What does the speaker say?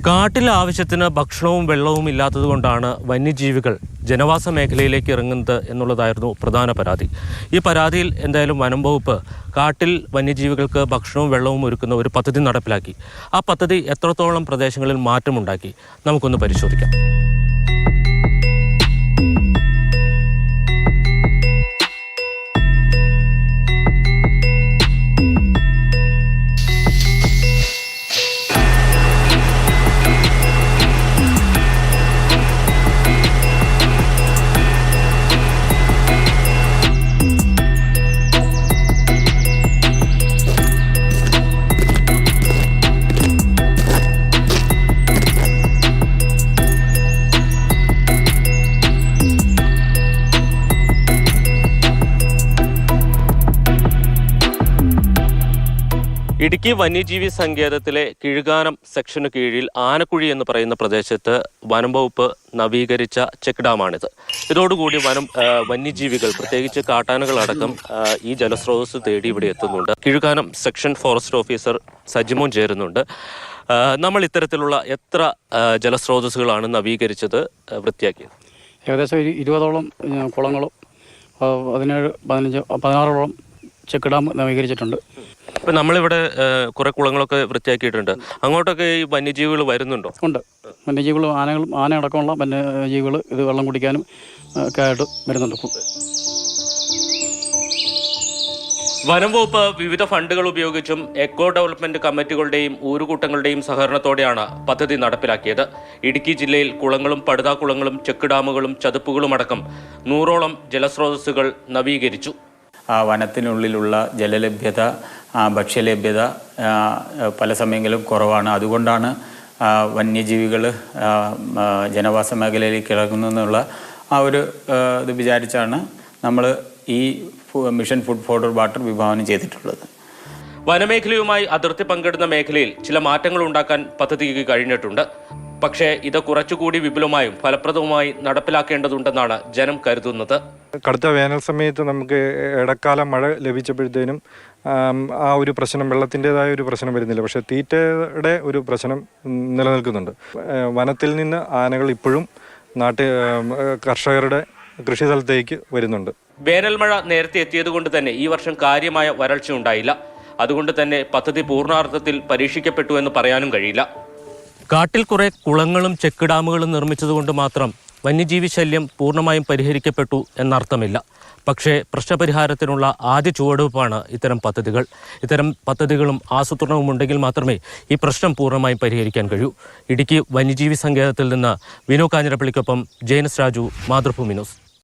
കാട്ടിലെ ആവശ്യത്തിന് ഭക്ഷണവും വെള്ളവും ഇല്ലാത്തതുകൊണ്ടാണ് വന്യജീവികൾ ജനവാസ മേഖലയിലേക്ക് ഇറങ്ങുന്നത് എന്നുള്ളതായിരുന്നു പ്രധാന പരാതി. ഈ പരാതിയിൽ എന്തായാലും വനം വകുപ്പ് കാട്ടിൽ വന്യജീവികൾക്ക് ഭക്ഷണവും വെള്ളവും ഒരുക്കുന്ന ഒരു പദ്ധതി നടപ്പിലാക്കി. ആ പദ്ധതി എത്രത്തോളം പ്രദേശങ്ങളിൽ മാറ്റമുണ്ടാക്കി നമുക്കൊന്ന് പരിശോധിക്കാം. ഇടുക്കി വന്യജീവി സങ്കേതത്തിലെ കിഴുകാനം സെക്ഷന് കീഴിൽ ആനക്കുഴി എന്ന് പറയുന്ന പ്രദേശത്ത് വനം വകുപ്പ് നവീകരിച്ച ചെക്ക് ഡാമാണിത്. ഇതോടുകൂടി വന്യജീവികൾ പ്രത്യേകിച്ച് കാട്ടാനകളടക്കം ഈ ജലസ്രോതസ് തേടി ഇവിടെ എത്തുന്നുണ്ട്. Kizhukanam section forest officer Sajimon ചേരുന്നുണ്ട്. നമ്മൾ ഇത്തരത്തിലുള്ള എത്ര ജലസ്രോതസ്സുകളാണ് നവീകരിച്ചത്, വൃത്തിയാക്കിയത്? ഏകദേശം 20ഓളം കുളങ്ങളും 16ഓളം ചെക്ക് ഡാം നവീകരിച്ചിട്ടുണ്ട്. ഇപ്പം നമ്മളിവിടെ കുറെ കുളങ്ങളൊക്കെ വൃത്തിയാക്കിയിട്ടുണ്ട്. അങ്ങോട്ടൊക്കെ ഈ വന്യജീവികൾ വരുന്നുണ്ടോ? ഉണ്ട്. വന്യജീവികൾ ആന അടക്കമുള്ള വന്യജീവികൾ ഇത് വെള്ളം കുടിക്കാനും ഒക്കെ ആയിട്ട് വരുന്നുണ്ട്. വനം വകുപ്പ് വിവിധ ഫണ്ടുകൾ ഉപയോഗിച്ചും എക്കോ ഡെവലപ്മെന്റ് കമ്മിറ്റികളുടെയും ഊരുകൂട്ടങ്ങളുടെയും സഹകരണത്തോടെയാണ് പദ്ധതി നടപ്പിലാക്കിയത്. ഇടുക്കി ജില്ലയിൽ കുളങ്ങളും പടുതാക്കുളങ്ങളും ചെക്ക് ഡാമുകളും ചതുപ്പുകളും അടക്കം 100ഓളം ജലസ്രോതസ്സുകൾ നവീകരിച്ചു. വനത്തിനുള്ളിലുള്ള ജലലഭ്യത, ഭക്ഷ്യലഭ്യത പല സമയങ്ങളിലും കുറവാണ്. അതുകൊണ്ടാണ് വന്യജീവികൾ ജനവാസ മേഖലയിലേക്ക് ഇറങ്ങുന്നതെന്നുള്ള ഒരു ഇത് വിചാരിച്ചാണ് നമ്മൾ ഈ മിഷൻ ഫുഡ് ഫോർ വാട്ടർ വിഭാവനം ചെയ്തിട്ടുള്ളത്. വനമേഖലയുമായി അതിർത്തി പങ്കിടുന്ന മേഖലയിൽ ചില മാറ്റങ്ങൾ ഉണ്ടാക്കാൻ പദ്ധതിക്ക് കഴിഞ്ഞിട്ടുണ്ട്. പക്ഷേ ഇത് കുറച്ചുകൂടി വിപുലമായും ഫലപ്രദവുമായി നടപ്പിലാക്കേണ്ടതുണ്ടെന്നാണ് ജനം കരുതുന്നത്. കടുത്ത വേനൽ സമയത്ത് നമുക്ക് ഇടക്കാല മഴ ലഭിച്ചപ്പോഴത്തേനും ആ ഒരു പ്രശ്നം, വെള്ളത്തിൻ്റെതായ ഒരു പ്രശ്നം വരുന്നില്ല. പക്ഷേ തീറ്റയുടെ ഒരു പ്രശ്നം നിലനിൽക്കുന്നുണ്ട്. വനത്തിൽ നിന്ന് ആനകൾ ഇപ്പോഴും കർഷകരുടെ കൃഷി സ്ഥലത്തേക്ക് വരുന്നുണ്ട്. വേനൽ മഴ നേരത്തെ എത്തിയതുകൊണ്ട് തന്നെ ഈ വർഷം കാര്യമായ വരൾച്ച ഉണ്ടായില്ല. അതുകൊണ്ട് തന്നെ പദ്ധതി പൂർണ്ണാർത്ഥത്തിൽ പരീക്ഷിക്കപ്പെട്ടു എന്ന് പറയാനും കഴിയില്ല. കാട്ടിൽ കുറെ കുളങ്ങളും ചെക്ക് ഡാമുകളും നിർമ്മിച്ചതുകൊണ്ട് മാത്രം വന്യജീവി ശല്യം പൂർണ്ണമായും പരിഹരിക്കപ്പെട്ടു എന്നർത്ഥമില്ല. പക്ഷേ പ്രശ്നപരിഹാരത്തിനുള്ള ആദ്യ ചുവടുവെപ്പാണ് ഇത്തരം പദ്ധതികൾ. ഇത്തരം പദ്ധതികളും ആസൂത്രണവും ഉണ്ടെങ്കിൽ മാത്രമേ ഈ പ്രശ്നം പൂർണ്ണമായും പരിഹരിക്കാൻ കഴിയൂ. ഇടുക്കി വന്യജീവി സങ്കേതത്തിൽ നിന്ന് വിനു കാഞ്ഞിരപ്പള്ളിക്കൊപ്പം ജെയിനസ് രാജു, മാതൃഭൂമി ന്യൂസ്.